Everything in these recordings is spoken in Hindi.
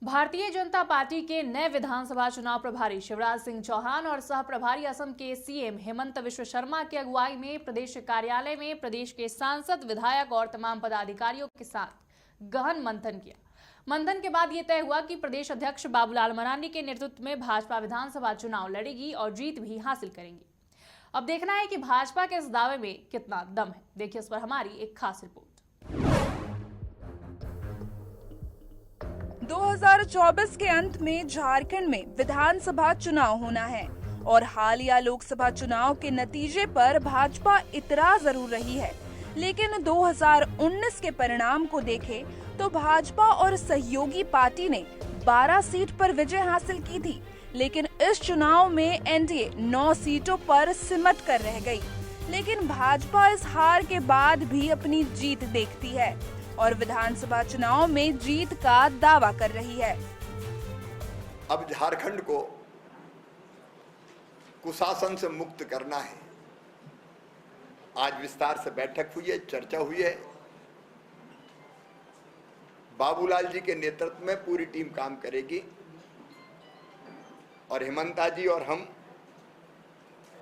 भारतीय जनता पार्टी के नए विधानसभा चुनाव प्रभारी शिवराज सिंह चौहान और सह प्रभारी असम के सीएम हेमंत बिश्व शर्मा की अगुवाई में प्रदेश कार्यालय में प्रदेश के सांसद, विधायक और तमाम पदाधिकारियों के साथ गहन मंथन किया। मंथन के बाद ये तय हुआ कि प्रदेश अध्यक्ष बाबूलाल मरांडी के नेतृत्व में भाजपा विधानसभा चुनाव लड़ेगी और जीत भी हासिल करेंगी। अब देखना है कि भाजपा के इस दावे में कितना दम है। देखिए इस पर हमारी एक खास रिपोर्ट। 2024 के अंत में झारखंड में विधानसभा चुनाव होना है और हालिया लोकसभा चुनाव के नतीजे पर भाजपा इतरा जरूर रही है, लेकिन 2019 के परिणाम को देखें तो भाजपा और सहयोगी पार्टी ने 12 सीट पर विजय हासिल की थी, लेकिन इस चुनाव में एनडीए 9 सीटों पर सिमट कर रह गई। लेकिन भाजपा इस हार के बाद भी अपनी जीत देखती है और विधानसभा चुनाव में जीत का दावा कर रही है। अब झारखंड को कुशासन से मुक्त करना है। आज विस्तार से बैठक हुई है, चर्चा हुई है। बाबूलाल जी के नेतृत्व में पूरी टीम काम करेगी और हेमंता जी और हम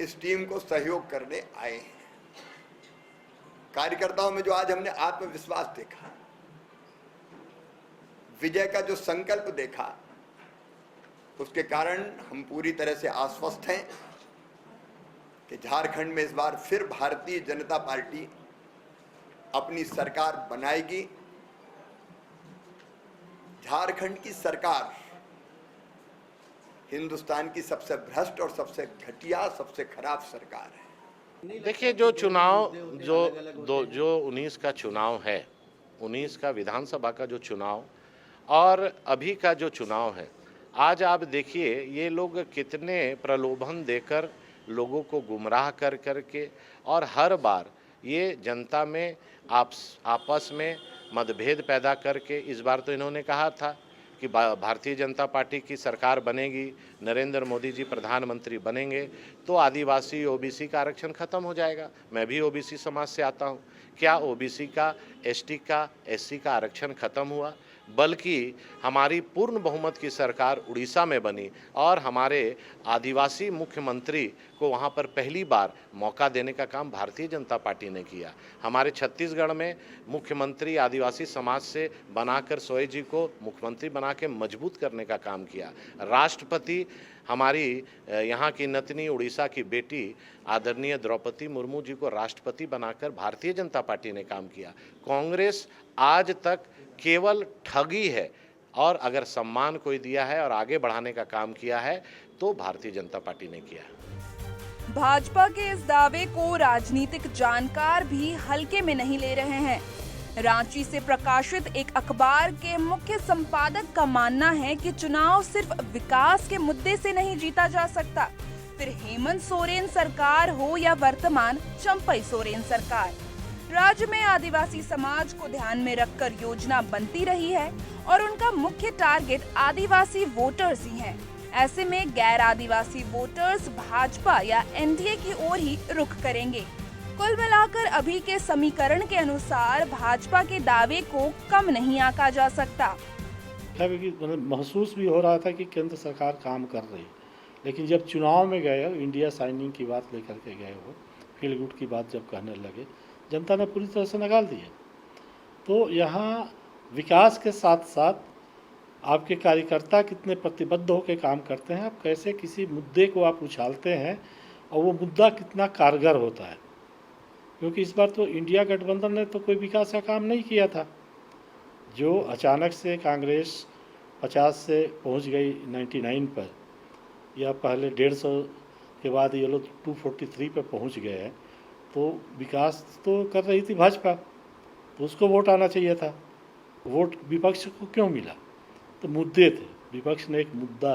इस टीम को सहयोग करने आए हैं। कार्यकर्ताओं में जो आज हमने आत्मविश्वास देखा, विजय का जो संकल्प देखा, उसके कारण हम पूरी तरह से आश्वस्त हैं कि झारखंड में इस बार फिर भारतीय जनता पार्टी अपनी सरकार बनाएगी। झारखंड की सरकार हिंदुस्तान की सबसे भ्रष्ट और सबसे घटिया, सबसे खराब सरकार है। देखिए, जो चुनाव जो 19 का चुनाव है, 19 का विधानसभा का जो चुनाव और अभी का जो चुनाव है, आज आप देखिए ये लोग कितने प्रलोभन देकर लोगों को गुमराह कर करके और हर बार ये जनता में आपस में मतभेद पैदा करके, इस बार तो इन्होंने कहा था कि भारतीय जनता पार्टी की सरकार बनेगी, नरेंद्र मोदी जी प्रधानमंत्री बनेंगे तो आदिवासी ओबीसी का आरक्षण खत्म हो जाएगा। मैं भी ओबीसी समाज से आता हूं। क्या ओबीसी का, एसटी का, एससी का आरक्षण खत्म हुआ? बल्कि हमारी पूर्ण बहुमत की सरकार उड़ीसा में बनी और हमारे आदिवासी मुख्यमंत्री को वहां पर पहली बार मौका देने का काम भारतीय जनता पार्टी ने किया। हमारे छत्तीसगढ़ में मुख्यमंत्री आदिवासी समाज से बनाकर सोए जी को मुख्यमंत्री बना के मजबूत करने का काम किया। राष्ट्रपति हमारी यहाँ की नतनी उड़ीसा की बेटी आदरणीय द्रौपदी मुर्मू जी को राष्ट्रपति बनाकर भारतीय जनता पार्टी ने काम किया। कांग्रेस आज तक केवल ठगी है और अगर सम्मान कोई दिया है और आगे बढ़ाने का काम किया है तो भारतीय जनता पार्टी ने किया है। भाजपा के इस दावे को राजनीतिक जानकार भी हल्के में नहीं ले रहे हैं। रांची से प्रकाशित एक अखबार के मुख्य संपादक का मानना है कि चुनाव सिर्फ विकास के मुद्दे से नहीं जीता जा सकता, फिर हेमंत सोरेन सरकार हो या वर्तमान चंपई सोरेन सरकार। राज्य में आदिवासी समाज को ध्यान में रखकर योजना बनती रही है और उनका मुख्य टारगेट आदिवासी वोटर्स ही हैं। ऐसे में गैर आदिवासी वोटर्स भाजपा या एनडीए की ओर ही रुख करेंगे। कुल मिलाकर अभी के समीकरण के अनुसार भाजपा के दावे को कम नहीं आंका जा सकता। महसूस भी हो रहा था कि केंद्र सरकार काम कर रही, लेकिन जब चुनाव में गए हो, इंडिया साइनिंग की बात लेकर के गए हो, फील गुड की बात जब कहने लगे, जनता ने पूरी तरह से नकार दिया। तो यहाँ विकास के साथ साथ आपके कार्यकर्ता कितने प्रतिबद्ध होकर काम करते हैं, आप कैसे किसी मुद्दे को आप उछालते हैं और वो मुद्दा कितना कारगर होता है। क्योंकि इस बार तो इंडिया गठबंधन ने तो कोई विकास का काम नहीं किया था। जो अचानक से कांग्रेस 50 से पहुंच गई 99 पर, या पहले 150 के बाद ये लोग 243 पर पहुंच गए हैं, तो विकास तो कर रही थी भाजपा, तो उसको वोट आना चाहिए था। वोट विपक्ष को क्यों मिला? तो मुद्दे थे, विपक्ष ने एक मुद्दा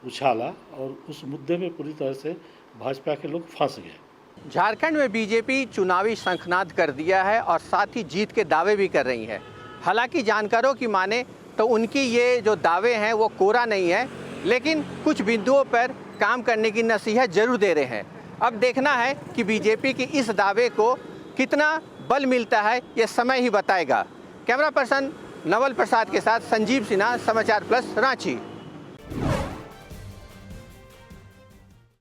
उछाला और उस मुद्दे में पूरी तरह से भाजपा के लोग फंस गए। झारखंड में बीजेपी चुनावी शंखनाद कर दिया है और साथ ही जीत के दावे भी कर रही है। हालांकि जानकारों की माने तो उनकी ये जो दावे हैं वो कोरा नहीं है, लेकिन कुछ बिंदुओं पर काम करने की नसीहत जरूर दे रहे हैं। अब देखना है कि बीजेपी की इस दावे को कितना बल मिलता है, ये समय ही बताएगा। कैमरा पर्सन नवल प्रसाद के साथ संजीव सिन्हा, समाचार प्लस, रांची।